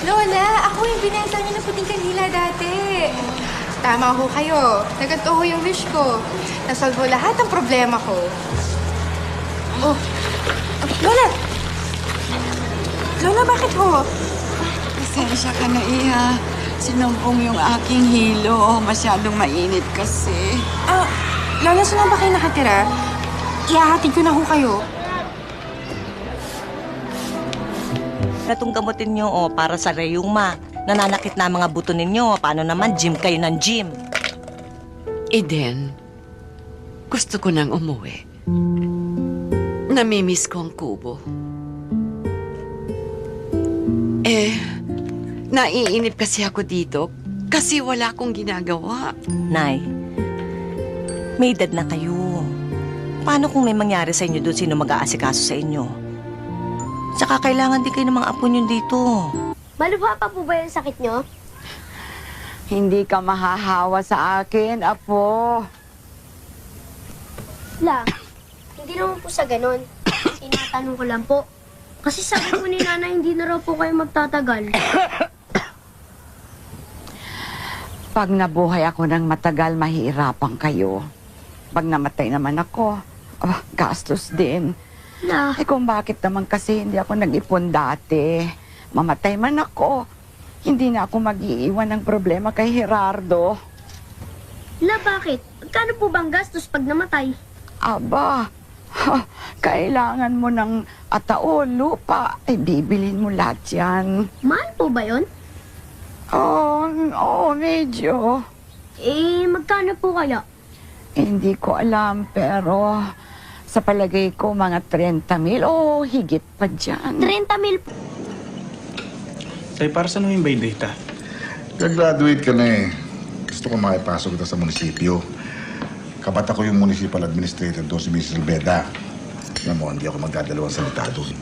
Lola, ako yung binenta niyo ng puting kanila dati. Tama ho kayo. Naganto ho yung wish ko. Nasolve lahat ng problema ko. Oh, Lola! Lola, bakit ho? Pasensya ka na, Iha. Sinumpong yung aking hilo. Masyadong mainit kasi. Lola, saan ba kayo nakatira? Ihahatid ko na ho kayo. Natong gamutin nyo para sa rayuma. Nananakit na mga buto ninyo. Paano naman gym kayo ng gym? Eden, gusto ko nang umuwi. Namimiss ko ang kubo. Naiinip kasi ako dito kasi wala akong ginagawa. Nay, may edad na kayo. Paano kung may mangyari sa inyo doon, sino mag-aasikaso sa inyo? Tsaka kailangan din kayo ng mga apo nyo dito. Malubha pa po ba yung sakit nyo? Hindi ka mahahawa sa akin, Apo. La, hindi naman po sa ganun. Tinatanong ko lang po. Kasi sabi po ni Nana, hindi na raw po kayo magtatagal. Pag nabuhay ako ng matagal, mahihirapan kayo. Pag namatay naman ako, gastos din. La, Kung bakit naman kasi hindi ako nag-ipon dati. Mamatay man ako, hindi na ako mag-iiwan ng problema kay Gerardo. La, bakit? Magkano po bang gastos pag namatay? Aba, kailangan mo ng atao, lupa. Ay, bibilin mo lahat yan. Mahal po ba yun? Oo, medyo. Magkano po kaya? Hindi ko alam, pero sa palagay ko, mga 30,000 o higit pa dyan. 30,000 po. Tay, para saan mo yung by data? Gagraduate ka na eh. Gusto ko makipasok kita sa munisipyo. Kabat ako yung municipal administrator doon si Mrs. Albeda. Alam mo, hindi ako magdadalawang salita doon.